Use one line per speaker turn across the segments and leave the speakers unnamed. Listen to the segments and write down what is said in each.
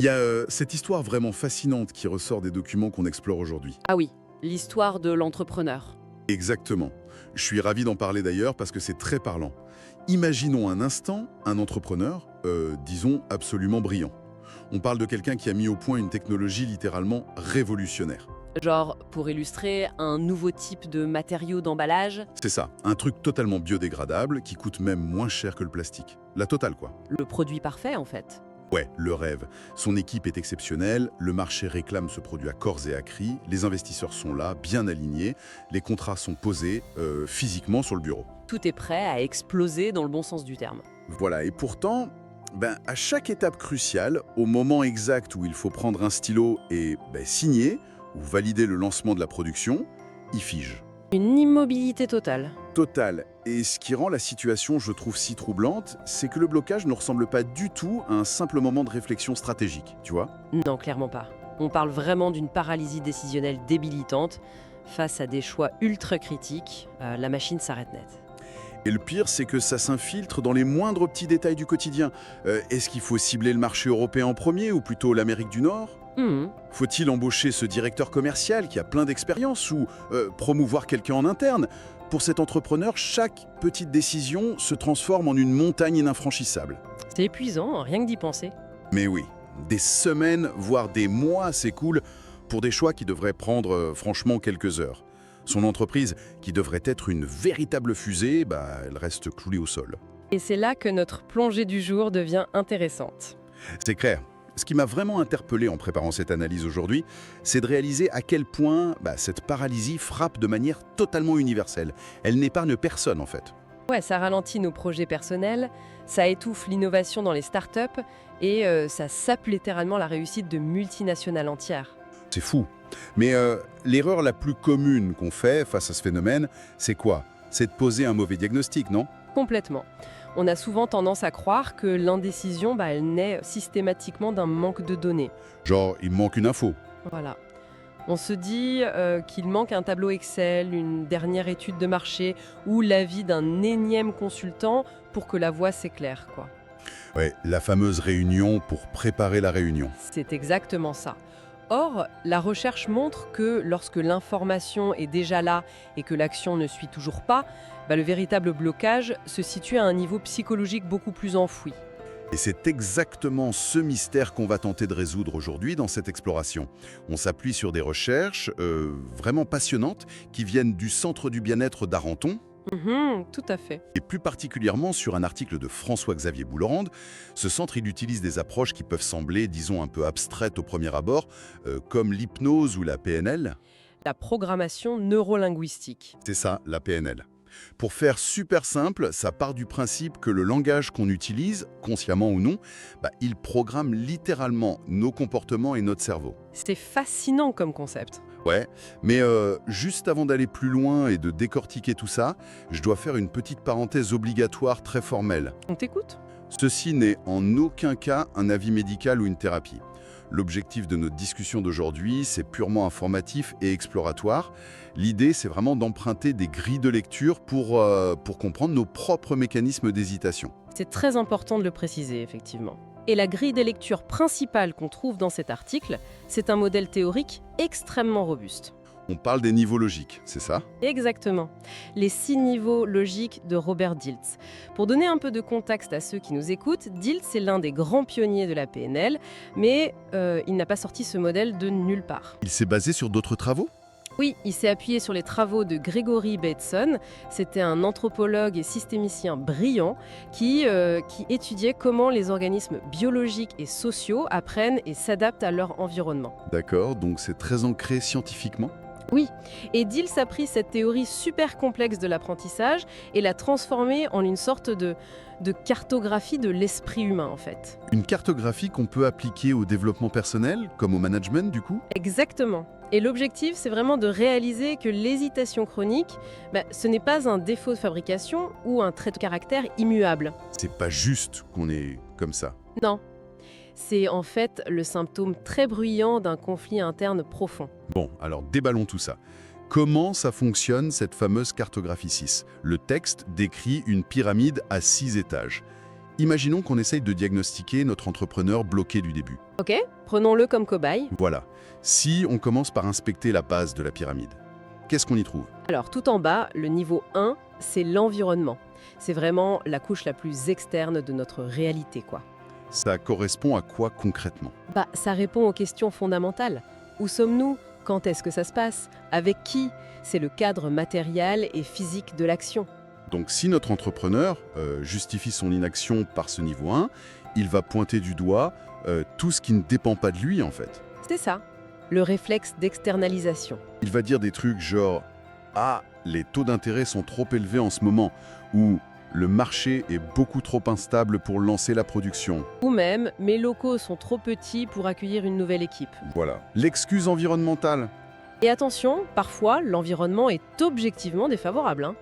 Il y a cette histoire vraiment fascinante qui ressort des documents qu'on explore aujourd'hui.
Ah oui, l'histoire de l'entrepreneur.
Exactement. Je suis ravi d'en parler d'ailleurs parce que c'est très parlant. Imaginons un instant un entrepreneur, disons absolument brillant. On parle de quelqu'un qui a mis au point une technologie littéralement révolutionnaire.
Genre, pour illustrer, un nouveau type de matériau d'emballage,
C'est ça, un truc totalement biodégradable qui coûte même moins cher que le plastique. La totale quoi.
le produit parfait en fait.
Ouais, le rêve. Son équipe est exceptionnelle, le marché réclame ce produit à corps et à cri, les investisseurs sont là, bien alignés, les contrats sont posés physiquement sur le bureau.
Tout est prêt à exploser dans le bon sens du terme.
Voilà, et pourtant, à chaque étape cruciale, au moment exact où il faut prendre un stylo et signer ou valider le lancement de la production, il fige.
Une immobilité totale.
Total. Et ce qui rend la situation, je trouve, si troublante, c'est que le blocage ne ressemble pas du tout à un simple moment de réflexion stratégique, tu vois?
Non, clairement pas. On parle vraiment d'une paralysie décisionnelle débilitante. Face à des choix ultra critiques, la machine s'arrête net.
Et le pire, c'est que ça s'infiltre dans les moindres petits détails du quotidien. Est-ce qu'il faut cibler le marché européen en premier ou plutôt l'Amérique du Nord?
Mhm.
Faut-il embaucher ce directeur commercial qui a plein d'expérience ou promouvoir quelqu'un en interne? Pour cet entrepreneur, chaque petite décision se transforme en une montagne ininfranchissable.
C'est épuisant, rien que d'y penser.
Mais oui, des semaines, voire des mois s'écoulent pour des choix qui devraient prendre franchement quelques heures. Son entreprise, qui devrait être une véritable fusée, elle reste clouée au sol.
Et c'est là que notre plongée du jour devient intéressante.
C'est clair. Ce qui m'a vraiment interpellé en préparant cette analyse aujourd'hui, c'est de réaliser à quel point cette paralysie frappe de manière totalement universelle. Elle n'épargne personne en fait.
Ouais, ça ralentit nos projets personnels, ça étouffe l'innovation dans les startups et ça sape littéralement la réussite de multinationales entières.
C'est fou. Mais l'erreur la plus commune qu'on fait face à ce phénomène, c'est quoi? C'est de poser un mauvais diagnostic, non?
Complètement. On a souvent tendance à croire que l'indécision, elle naît systématiquement d'un manque de données.
Genre, il me manque une info.
Voilà. On se dit qu'il manque un tableau Excel, une dernière étude de marché ou l'avis d'un énième consultant pour que la voie s'éclaire, quoi.
Ouais, la fameuse réunion pour préparer la réunion.
C'est exactement ça. Or, la recherche montre que lorsque l'information est déjà là et que l'action ne suit toujours pas, le véritable blocage se situe à un niveau psychologique beaucoup plus enfoui.
Et c'est exactement ce mystère qu'on va tenter de résoudre aujourd'hui dans cette exploration. On s'appuie sur des recherches vraiment passionnantes qui viennent du Centre du bien-être d'Arenton,
Tout à fait.
et plus particulièrement sur un article de François-Xavier Boulorande. Ce centre, il utilise des approches qui peuvent sembler, disons, un peu abstraites au premier abord, comme l'hypnose ou la PNL.
La programmation neurolinguistique.
C'est ça, la PNL. Pour faire super simple, ça part du principe que le langage qu'on utilise, consciemment ou non, il programme littéralement nos comportements et notre cerveau.
C'est fascinant comme concept.
Ouais, mais juste avant d'aller plus loin et de décortiquer tout ça, je dois faire une petite parenthèse obligatoire très formelle.
On t'écoute?
Ceci n'est en aucun cas un avis médical ou une thérapie. L'objectif de notre discussion d'aujourd'hui, c'est purement informatif et exploratoire. L'idée, c'est vraiment d'emprunter des grilles de lecture pour comprendre nos propres mécanismes d'hésitation.
C'est très important de le préciser, effectivement. Et la grille des lectures principale qu'on trouve dans cet article, c'est un modèle théorique extrêmement robuste.
On parle des niveaux logiques, c'est ça?
Exactement. Les 6 niveaux logiques de Robert Dilts. Pour donner un peu de contexte à ceux qui nous écoutent, Dilts est l'un des grands pionniers de la PNL, mais il n'a pas sorti ce modèle de nulle part.
Il s'est basé sur d'autres travaux?
Oui, il s'est appuyé sur les travaux de Gregory Bateson. C'était un anthropologue et systémicien brillant qui étudiait comment les organismes biologiques et sociaux apprennent et s'adaptent à leur environnement.
D'accord, donc c'est très ancré scientifiquement?
Oui, et Dilts a pris cette théorie super complexe de l'apprentissage et l'a transformée en une sorte de cartographie de l'esprit humain, en fait.
Une cartographie qu'on peut appliquer au développement personnel, comme au management du coup?
Exactement. Et l'objectif, c'est vraiment de réaliser que l'hésitation chronique, ce n'est pas un défaut de fabrication ou un trait de caractère immuable.
C'est pas juste qu'on est comme ça.
Non. C'est en fait le symptôme très bruyant d'un conflit interne profond.
Bon, alors déballons tout ça. Comment ça fonctionne cette fameuse cartographie 6? Le texte décrit une pyramide à 6 étages. Imaginons qu'on essaye de diagnostiquer notre entrepreneur bloqué du début.
Ok, prenons-le comme cobaye.
Voilà. Si on commence par inspecter la base de la pyramide, qu'est-ce qu'on y trouve?
Alors tout en bas, le niveau 1, c'est l'environnement. C'est vraiment la couche la plus externe de notre réalité, quoi.
Ça correspond à quoi concrètement?
Bah, ça répond aux questions fondamentales. Où sommes-nous? Quand est-ce que ça se passe? Avec qui? C'est le cadre matériel et physique de l'action.
Donc si notre entrepreneur justifie son inaction par ce niveau 1, il va pointer du doigt tout ce qui ne dépend pas de lui en fait.
C'est ça, le réflexe d'externalisation.
Il va dire des trucs genre « Ah, les taux d'intérêt sont trop élevés en ce moment » ou « Le marché est beaucoup trop instable pour lancer la production
Ou même, mes locaux sont trop petits pour accueillir une nouvelle équipe. ».
Voilà. L'excuse environnementale.
Et attention, parfois, l'environnement est objectivement défavorable, hein.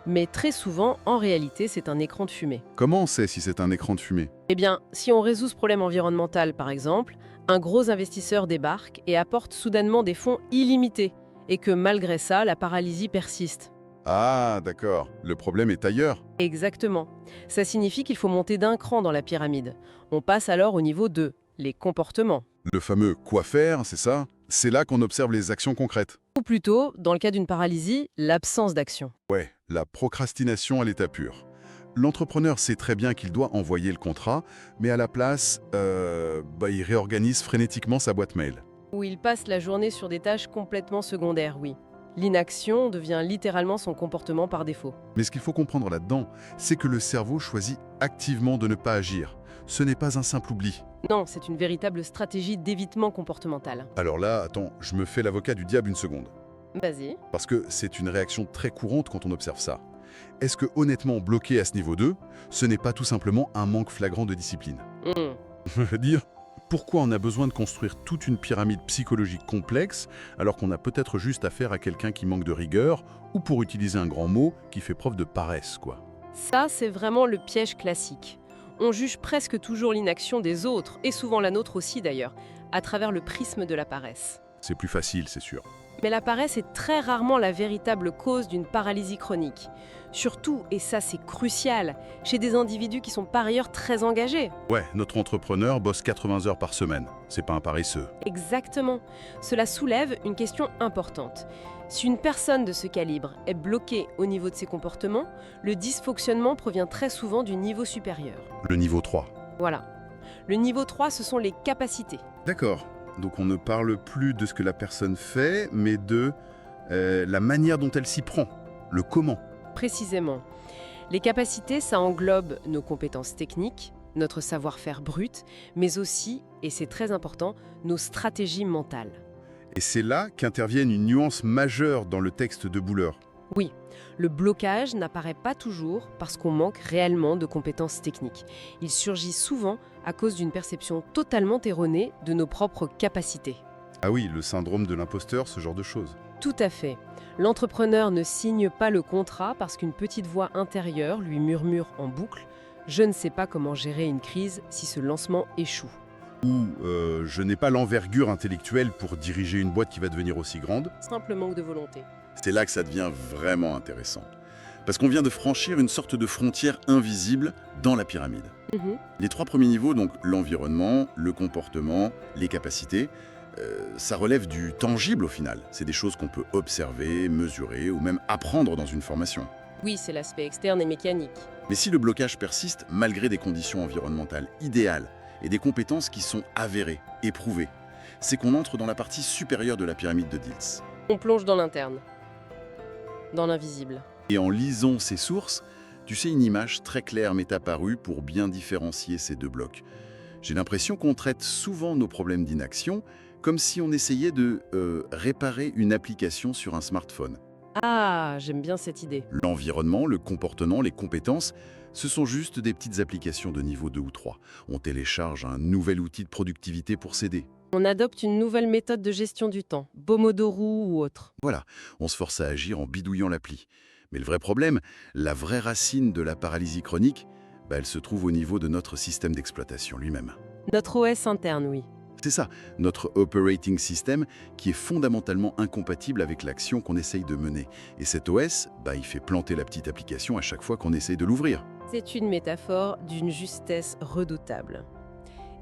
Mais très souvent, en réalité, c'est un écran de fumée.
Comment on sait si c'est un écran de fumée?
Eh bien, si on résout ce problème environnemental, par exemple, un gros investisseur débarque et apporte soudainement des fonds illimités, et que malgré ça, la paralysie persiste.
Ah, d'accord. Le problème est ailleurs.
Exactement. Ça signifie qu'il faut monter d'un cran dans la pyramide. On passe alors au niveau 2, les comportements.
Le fameux « quoi faire », c'est ça? C'est là qu'on observe les actions concrètes.
Ou plutôt, dans le cas d'une paralysie, l'absence d'action.
Ouais, la procrastination à l'état pur. L'entrepreneur sait très bien qu'il doit envoyer le contrat, mais à la place, il réorganise frénétiquement sa boîte mail.
Où il passe la journée sur des tâches complètement secondaires, oui. L'inaction devient littéralement son comportement par défaut.
Mais ce qu'il faut comprendre là-dedans, c'est que le cerveau choisit activement de ne pas agir. Ce n'est pas un simple oubli.
Non, c'est une véritable stratégie d'évitement comportemental.
Alors là, attends, je me fais l'avocat du diable une seconde.
Vas-y.
Parce que c'est une réaction très courante quand on observe ça. Est-ce que honnêtement, bloqué à ce niveau 2, ce n'est pas tout simplement un manque flagrant de discipline? Je veux dire, pourquoi on a besoin de construire toute une pyramide psychologique complexe alors qu'on a peut-être juste affaire à quelqu'un qui manque de rigueur ou, pour utiliser un grand mot, qui fait preuve de paresse, quoi.
Ça, c'est vraiment le piège classique. On juge presque toujours l'inaction des autres, et souvent la nôtre aussi d'ailleurs, à travers le prisme de la paresse.
C'est plus facile, c'est sûr.
Mais la paresse est très rarement la véritable cause d'une paralysie chronique. Surtout, et ça c'est crucial, chez des individus qui sont par ailleurs très engagés.
Ouais, notre entrepreneur bosse 80 heures par semaine. C'est pas un paresseux.
Exactement. Cela soulève une question importante. Si une personne de ce calibre est bloquée au niveau de ses comportements, le dysfonctionnement provient très souvent du niveau supérieur.
Le niveau 3.
Voilà. Le niveau 3, ce sont les capacités.
D'accord. Donc on ne parle plus de ce que la personne fait, mais de la manière dont elle s'y prend. Le comment.
Précisément. Les capacités, ça englobe nos compétences techniques, notre savoir-faire brut, mais aussi, et c'est très important, nos stratégies mentales.
Et c'est là qu'intervienne une nuance majeure dans le texte de Buhler.
Oui, le blocage n'apparaît pas toujours parce qu'on manque réellement de compétences techniques. Il surgit souvent à cause d'une perception totalement erronée de nos propres capacités.
Ah oui, le syndrome de l'imposteur, ce genre de choses.
Tout à fait. L'entrepreneur ne signe pas le contrat parce qu'une petite voix intérieure lui murmure en boucle « Je ne sais pas comment gérer une crise si ce lancement échoue ».
Ou je n'ai pas l'envergure intellectuelle pour diriger une boîte qui va devenir aussi grande.
Simple manque de volonté.
C'est là que ça devient vraiment intéressant. Parce qu'on vient de franchir une sorte de frontière invisible dans la pyramide. Les 3 premiers niveaux, donc l'environnement, le comportement, les capacités, ça relève du tangible au final. C'est des choses qu'on peut observer, mesurer ou même apprendre dans une formation.
Oui, c'est l'aspect externe et mécanique.
Mais si le blocage persiste, malgré des conditions environnementales idéales et des compétences qui sont avérées, éprouvées, c'est qu'on entre dans la partie supérieure de la pyramide de Diels.
On plonge dans l'interne, dans l'invisible.
Et en lisant ces sources, tu sais, une image très claire m'est apparue pour bien différencier ces 2 blocs. J'ai l'impression qu'on traite souvent nos problèmes d'inaction comme si on essayait de réparer une application sur un smartphone.
Ah, j'aime bien cette idée.
L'environnement, le comportement, les compétences, ce sont juste des petites applications de niveau 2 ou 3. On télécharge un nouvel outil de productivité pour s'aider.
On adopte une nouvelle méthode de gestion du temps, Pomodoro ou autre.
Voilà, on se force à agir en bidouillant l'appli. Mais le vrai problème, la vraie racine de la paralysie chronique, elle se trouve au niveau de notre système d'exploitation lui-même.
Notre OS interne, oui.
C'est ça, notre operating system qui est fondamentalement incompatible avec l'action qu'on essaye de mener. Et cet OS, il fait planter la petite application à chaque fois qu'on essaye de l'ouvrir.
C'est une métaphore d'une justesse redoutable.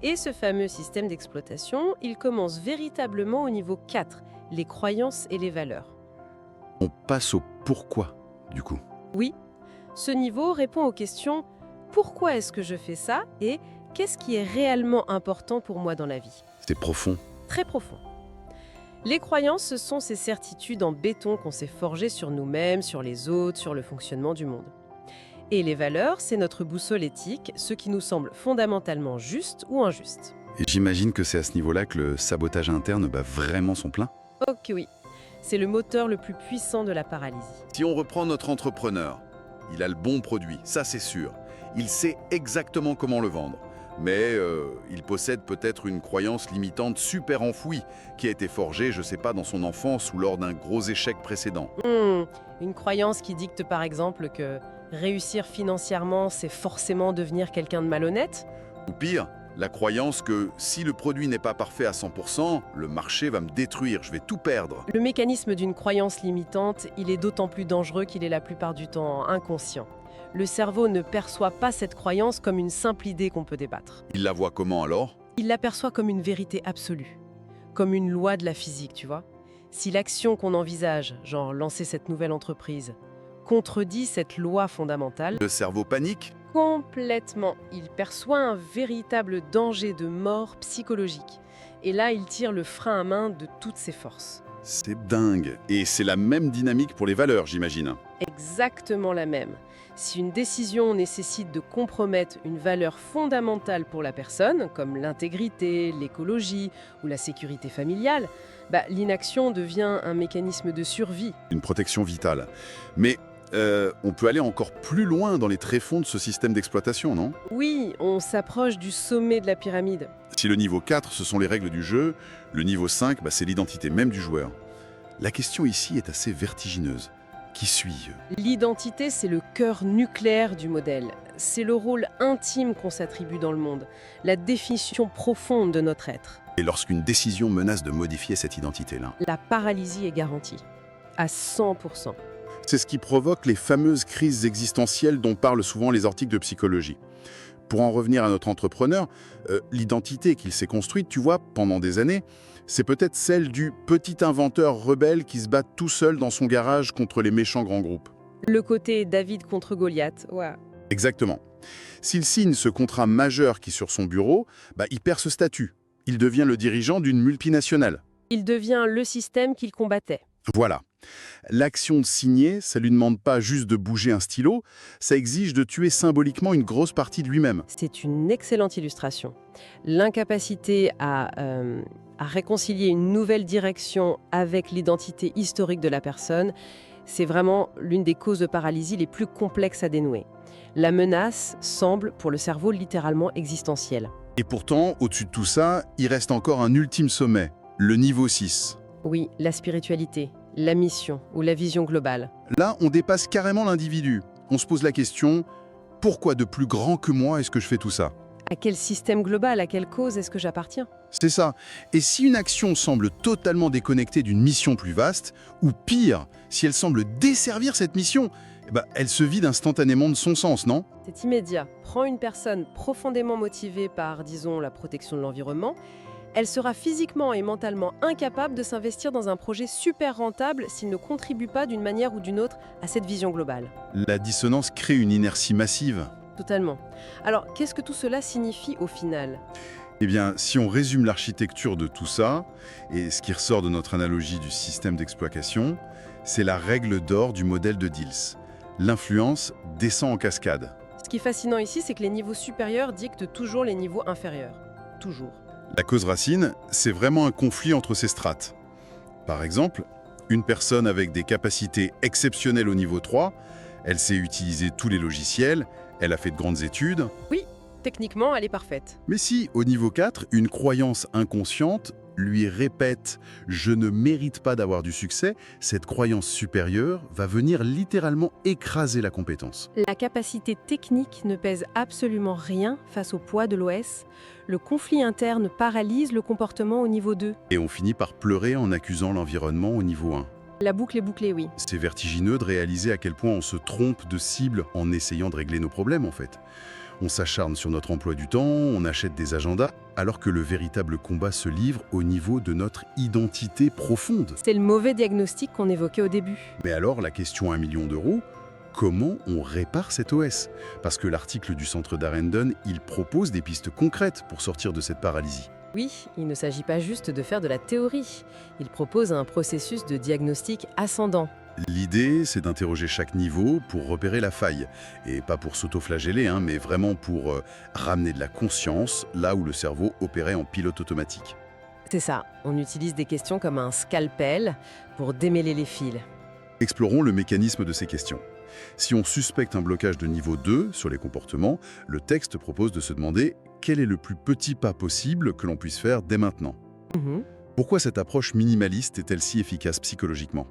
Et ce fameux système d'exploitation, il commence véritablement au niveau 4, les croyances et les valeurs.
On passe au pourquoi, du coup.
Oui, ce niveau répond aux questions « Pourquoi est-ce que je fais ça ?» et « Qu'est-ce qui est réellement important pour moi dans la vie ?»
C'est profond.
Très profond. Les croyances, ce sont ces certitudes en béton qu'on s'est forgées sur nous-mêmes, sur les autres, sur le fonctionnement du monde. Et les valeurs, c'est notre boussole éthique, ce qui nous semble fondamentalement juste ou injuste.
Et j'imagine que c'est à ce niveau-là que le sabotage interne bat vraiment son plein.
Ok, oui. C'est le moteur le plus puissant de la paralysie.
Si on reprend notre entrepreneur, il a le bon produit, ça c'est sûr. Il sait exactement comment le vendre. Mais il possède peut-être une croyance limitante super enfouie qui a été forgée, je sais pas, dans son enfance ou lors d'un gros échec précédent.
Une croyance qui dicte par exemple que réussir financièrement, c'est forcément devenir quelqu'un de malhonnête.
Ou pire, la croyance que si le produit n'est pas parfait à 100%, le marché va me détruire, je vais tout perdre.
Le mécanisme d'une croyance limitante, il est d'autant plus dangereux qu'il est la plupart du temps inconscient. Le cerveau ne perçoit pas cette croyance comme une simple idée qu'on peut débattre.
Il la voit comment alors?
Il l'aperçoit comme une vérité absolue, comme une loi de la physique, tu vois. Si l'action qu'on envisage, genre lancer cette nouvelle entreprise, contredit cette loi fondamentale,
Le cerveau panique?
complètement, il perçoit un véritable danger de mort psychologique. Et là, il tire le frein à main de toutes ses forces.
C'est dingue. Et c'est la même dynamique pour les valeurs, j'imagine.
Exactement la même. Si une décision nécessite de compromettre une valeur fondamentale pour la personne, comme l'intégrité, l'écologie ou la sécurité familiale, l'inaction devient un mécanisme de survie.
Une protection vitale. Mais on peut aller encore plus loin dans les tréfonds de ce système d'exploitation, non?
Oui, on s'approche du sommet de la pyramide.
Si le niveau 4, ce sont les règles du jeu, le niveau 5, c'est l'identité même du joueur. La question ici est assez vertigineuse. Qui suis-je?
L'identité, c'est le cœur nucléaire du modèle. C'est le rôle intime qu'on s'attribue dans le monde, la définition profonde de notre être.
Et lorsqu'une décision menace de modifier cette identité-là?
La paralysie est garantie, à 100%.
C'est ce qui provoque les fameuses crises existentielles dont parlent souvent les articles de psychologie. Pour en revenir à notre entrepreneur, l'identité qu'il s'est construite, tu vois, pendant des années, c'est peut-être celle du petit inventeur rebelle qui se bat tout seul dans son garage contre les méchants grands groupes.
Le côté David contre Goliath, ouais.
Exactement. S'il signe ce contrat majeur qui est sur son bureau, il perd ce statut. Il devient le dirigeant d'une multinationale.
Il devient le système qu'il combattait.
Voilà. L'action de signer, ça lui demande pas juste de bouger un stylo, ça exige de tuer symboliquement une grosse partie de lui-même.
C'est une excellente illustration. L'incapacité à réconcilier une nouvelle direction avec l'identité historique de la personne, c'est vraiment l'une des causes de paralysie les plus complexes à dénouer. La menace semble, pour le cerveau, littéralement existentielle.
Et pourtant, au-dessus de tout ça, il reste encore un ultime sommet, le niveau 6.
Oui, la spiritualité, la mission ou la vision globale.
Là, on dépasse carrément l'individu. On se pose la question, pourquoi de plus grand que moi est-ce que je fais tout ça?
À quel système global, à quelle cause est-ce que j'appartiens?
C'est ça. Et si une action semble totalement déconnectée d'une mission plus vaste, ou pire, si elle semble desservir cette mission, elle se vide instantanément de son sens, non?
C'est immédiat. Prends une personne profondément motivée par, disons, la protection de l'environnement. Elle sera physiquement et mentalement incapable de s'investir dans un projet super rentable s'il ne contribue pas d'une manière ou d'une autre à cette vision globale.
La dissonance crée une inertie massive.
Totalement. Alors, qu'est-ce que tout cela signifie au final?
Eh bien, si on résume l'architecture de tout ça, et ce qui ressort de notre analogie du système d'exploitation, c'est la règle d'or du modèle de Diels. L'influence descend en cascade.
Ce qui est fascinant ici, c'est que les niveaux supérieurs dictent toujours les niveaux inférieurs. Toujours.
La cause racine, c'est vraiment un conflit entre ces strates. Par exemple, une personne avec des capacités exceptionnelles au niveau 3, elle sait utiliser tous les logiciels, elle a fait de grandes études.
Oui, techniquement, elle est parfaite.
Mais si, au niveau 4, une croyance inconsciente lui répète « je ne mérite pas d'avoir du succès », cette croyance supérieure va venir littéralement écraser la compétence.
La capacité technique ne pèse absolument rien face au poids de l'OS. Le conflit interne paralyse le comportement au niveau 2.
Et on finit par pleurer en accusant l'environnement au niveau 1.
La boucle est bouclée, oui.
C'est vertigineux de réaliser à quel point on se trompe de cible en essayant de régler nos problèmes, en fait. On s'acharne sur notre emploi du temps, on achète des agendas, alors que le véritable combat se livre au niveau de notre identité profonde.
C'est le mauvais diagnostic qu'on évoquait au début.
Mais alors, la question à 1 million d'euros, comment on répare cet OS? Parce que l'article du centre Darendon, il propose des pistes concrètes pour sortir de cette paralysie.
Oui, il ne s'agit pas juste de faire de la théorie. Il propose un processus de diagnostic ascendant.
L'idée, c'est d'interroger chaque niveau pour repérer la faille. Et pas pour s'auto-flageller, mais vraiment pour ramener de la conscience là où le cerveau opérait en pilote automatique.
C'est ça, on utilise des questions comme un scalpel pour démêler les fils.
Explorons le mécanisme de ces questions. Si on suspecte un blocage de niveau 2 sur les comportements, le texte propose de se demander quel est le plus petit pas possible que l'on puisse faire dès maintenant.
Mhm.
Pourquoi cette approche minimaliste est-elle si efficace psychologiquement?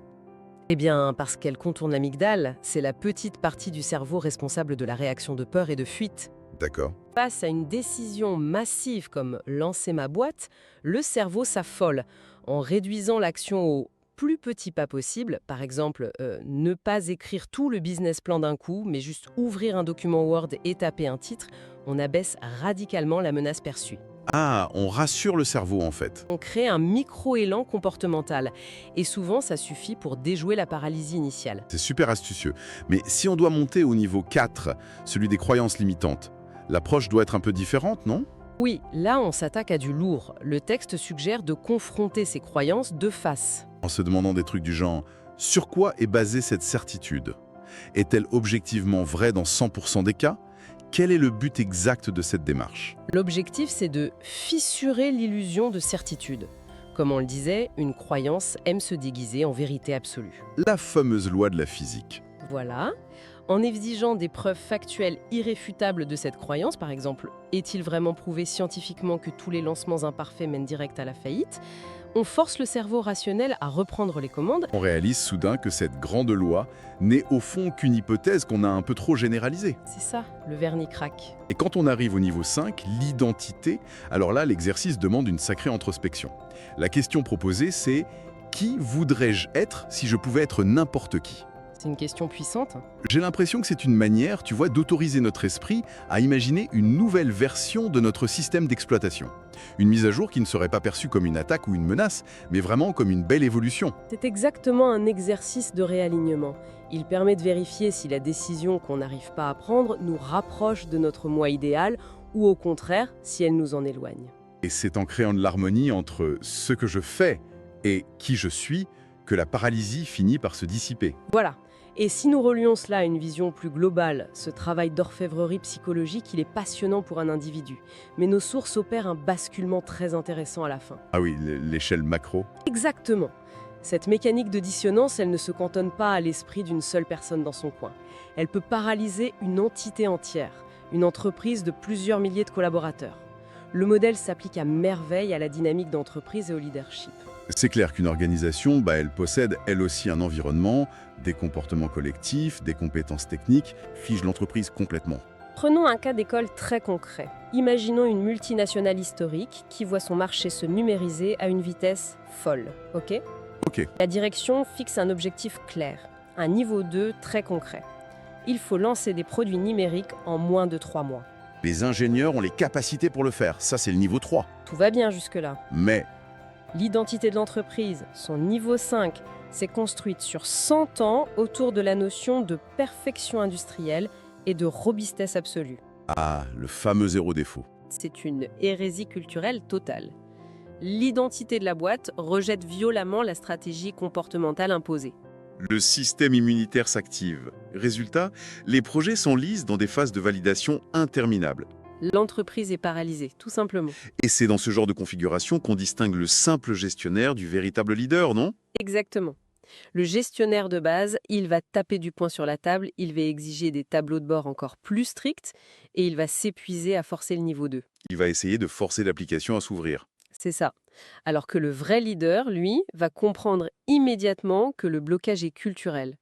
Eh bien, parce qu'elle contourne l'amygdale, c'est la petite partie du cerveau responsable de la réaction de peur et de fuite.
D'accord.
Face à une décision massive comme lancer ma boîte, le cerveau s'affole en réduisant l'action au plus petit pas possible. Par exemple, ne pas écrire tout le business plan d'un coup, mais juste ouvrir un document Word et taper un titre. On abaisse radicalement la menace perçue.
Ah, on rassure le cerveau en fait.
On crée un micro-élan comportemental. Et souvent, ça suffit pour déjouer la paralysie initiale.
C'est super astucieux. Mais si on doit monter au niveau 4, celui des croyances limitantes, l'approche doit être un peu différente, non?
Oui, là, on s'attaque à du lourd. Le texte suggère de confronter ces croyances de face.
En se demandant des trucs du genre « Sur quoi est basée cette certitude? Est-elle objectivement vraie dans 100% des cas? Quel est le but exact de cette démarche ?»
L'objectif, c'est de fissurer l'illusion de certitude. Comme on le disait, une croyance aime se déguiser en vérité absolue.
La fameuse loi de la physique.
Voilà. En exigeant des preuves factuelles irréfutables de cette croyance, par exemple, est-il vraiment prouvé scientifiquement que tous les lancements imparfaits mènent direct à la faillite? On force le cerveau rationnel à reprendre les commandes.
On réalise soudain que cette grande loi n'est au fond qu'une hypothèse qu'on a un peu trop généralisée.
C'est ça, le vernis craque.
Et quand on arrive au niveau 5, l'identité, alors là, l'exercice demande une sacrée introspection. La question proposée, c'est « Qui voudrais-je être si je pouvais être n'importe qui ?»
C'est une question puissante.
J'ai l'impression que c'est une manière, tu vois, d'autoriser notre esprit à imaginer une nouvelle version de notre système d'exploitation. Une mise à jour qui ne serait pas perçue comme une attaque ou une menace, mais vraiment comme une belle évolution.
C'est exactement un exercice de réalignement. Il permet de vérifier si la décision qu'on n'arrive pas à prendre nous rapproche de notre moi idéal ou au contraire, si elle nous en éloigne.
Et c'est en créant de l'harmonie entre ce que je fais et qui je suis que la paralysie finit par se dissiper.
Voilà. Et si nous relions cela à une vision plus globale, ce travail d'orfèvrerie psychologique, il est passionnant pour un individu. Mais nos sources opèrent un basculement très intéressant à la fin.
Ah oui, l'échelle macro.
Exactement. Cette mécanique de dissonance, elle ne se cantonne pas à l'esprit d'une seule personne dans son coin. Elle peut paralyser une entité entière, une entreprise de plusieurs milliers de collaborateurs. Le modèle s'applique à merveille à la dynamique d'entreprise et au leadership.
C'est clair qu'une organisation, elle possède elle aussi un environnement, des comportements collectifs, des compétences techniques, fige l'entreprise complètement.
Prenons un cas d'école très concret. Imaginons une multinationale historique qui voit son marché se numériser à une vitesse folle, ok?
Ok,
La direction fixe un objectif clair, un niveau 2 très concret. Il faut lancer des produits numériques en moins de 3 mois.
les ingénieurs ont les capacités pour le faire, ça c'est le niveau 3.
Tout va bien jusque-là.
Mais
L'identité de l'entreprise, son niveau 5, s'est construite sur 100 ans autour de la notion de perfection industrielle et de robustesse absolue.
ah, le fameux zéro défaut.
C'est une hérésie culturelle totale. L'identité de la boîte rejette violemment la stratégie comportementale imposée.
Le système immunitaire s'active. Résultat, les projets s'enlisent dans des phases de validation interminables.
L'entreprise est paralysée, tout simplement.
Et c'est dans ce genre de configuration qu'on distingue le simple gestionnaire du véritable leader, non?
Exactement. Le gestionnaire de base, il va taper du poing sur la table, il va exiger des tableaux de bord encore plus stricts et il va s'épuiser à forcer le niveau 2.
Il va essayer de forcer l'application à s'ouvrir.
C'est ça. Alors que le vrai leader, lui, va comprendre immédiatement que le blocage est culturel.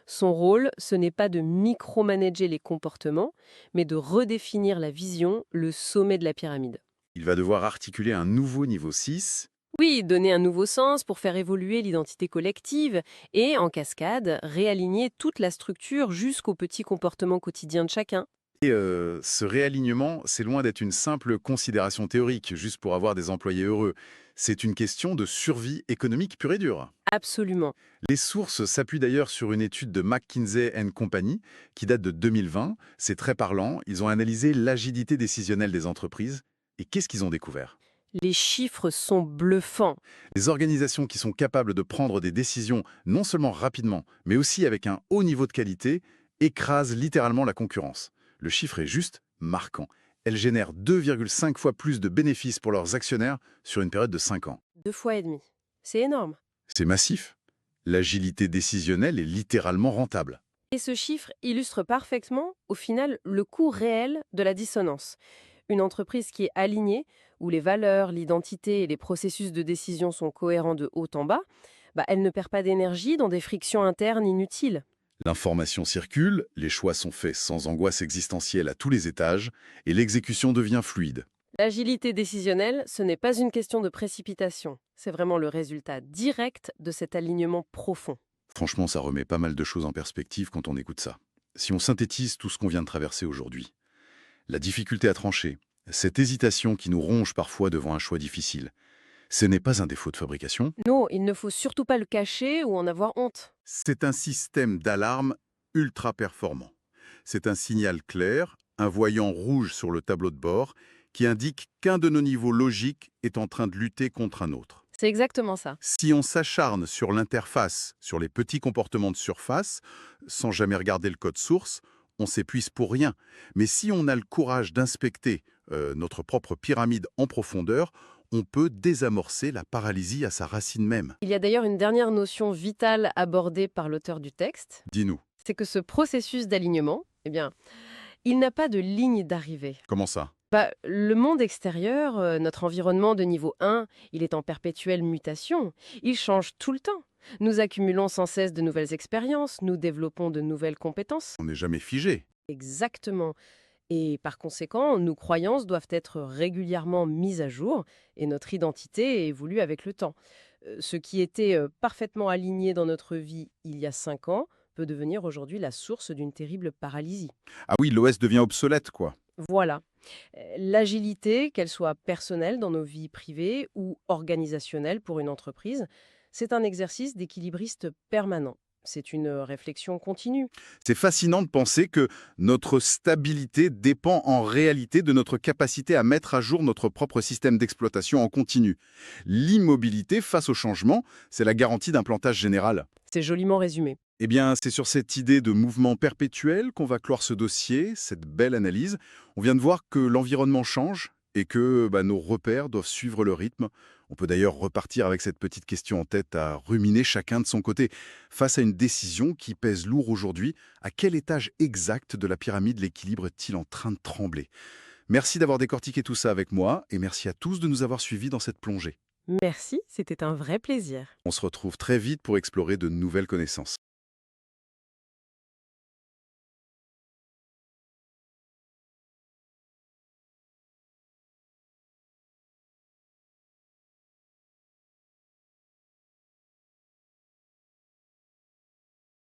Son rôle, ce n'est pas de micromanager les comportements, mais de redéfinir la vision, le sommet de la pyramide.
Il va devoir articuler un nouveau niveau 6.
Oui, donner un nouveau sens pour faire évoluer l'identité collective et, en cascade, réaligner toute la structure jusqu'aux petits comportements quotidiens de chacun.
Ce réalignement, c'est loin d'être une simple considération théorique, juste pour avoir des employés heureux. C'est une question de survie économique pure et dure.
Absolument.
Les sources s'appuient d'ailleurs sur une étude de McKinsey Company qui date de 2020. C'est très parlant. Ils ont analysé l'agilité décisionnelle des entreprises. Et qu'est-ce qu'ils ont découvert?
Les chiffres sont bluffants.
Les organisations qui sont capables de prendre des décisions non seulement rapidement, mais aussi avec un haut niveau de qualité, écrasent littéralement la concurrence. Le chiffre est juste marquant. Elles génèrent 2,5 fois plus de bénéfices pour leurs actionnaires sur une période de 5 ans.
2,5 fois. C'est énorme.
C'est massif. L'agilité décisionnelle est littéralement rentable.
Et ce chiffre illustre parfaitement, au final, le coût réel de la dissonance. Une entreprise qui est alignée, où les valeurs, l'identité et les processus de décision sont cohérents de haut en bas, elle ne perd pas d'énergie dans des frictions internes inutiles.
L'information circule, les choix sont faits sans angoisse existentielle à tous les étages, et l'exécution devient fluide.
L'agilité décisionnelle, ce n'est pas une question de précipitation. C'est vraiment le résultat direct de cet alignement profond.
Franchement, ça remet pas mal de choses en perspective quand on écoute ça. Si on synthétise tout ce qu'on vient de traverser aujourd'hui, la difficulté à trancher, cette hésitation qui nous ronge parfois devant un choix difficile, ce n'est pas un défaut de fabrication,
Non, il ne faut surtout pas le cacher ou en avoir honte.
C'est un système d'alarme ultra performant. C'est un signal clair, un voyant rouge sur le tableau de bord, qui indique qu'un de nos niveaux logiques est en train de lutter contre un autre.
C'est exactement ça.
Si on s'acharne sur l'interface, sur les petits comportements de surface, sans jamais regarder le code source, on s'épuise pour rien. Mais si on a le courage d'inspecter notre propre pyramide en profondeur, on peut désamorcer la paralysie à sa racine même.
Il y a d'ailleurs une dernière notion vitale abordée par l'auteur du texte,
Dis-nous,
c'est que ce processus d'alignement, il n'a pas de ligne d'arrivée.
comment ça?
Le monde extérieur, notre environnement de niveau 1, il est en perpétuelle mutation. Il change tout le temps. Nous accumulons sans cesse de nouvelles expériences, nous développons de nouvelles compétences.
On n'est jamais figé.
Exactement. Et par conséquent, nos croyances doivent être régulièrement mises à jour et notre identité évolue avec le temps. Ce qui était parfaitement aligné dans notre vie il y a 5 ans peut devenir aujourd'hui la source d'une terrible paralysie.
Ah oui, l'OS devient obsolète, quoi.
Voilà. L'agilité, qu'elle soit personnelle dans nos vies privées ou organisationnelle pour une entreprise, c'est un exercice d'équilibriste permanent. C'est une réflexion continue.
C'est fascinant de penser que notre stabilité dépend en réalité de notre capacité à mettre à jour notre propre système d'exploitation en continu. L'immobilité face au changement, c'est la garantie d'un plantage général.
C'est joliment résumé.
Eh bien, c'est sur cette idée de mouvement perpétuel qu'on va clore ce dossier, cette belle analyse. On vient de voir que l'environnement change et que nos repères doivent suivre le rythme. On peut d'ailleurs repartir avec cette petite question en tête à ruminer chacun de son côté. Face à une décision qui pèse lourd aujourd'hui, à quel étage exact de la pyramide l'équilibre est-il en train de trembler? Merci d'avoir décortiqué tout ça avec moi et merci à tous de nous avoir suivis dans cette plongée.
Merci, c'était un vrai plaisir.
On se retrouve très vite pour explorer de nouvelles connaissances.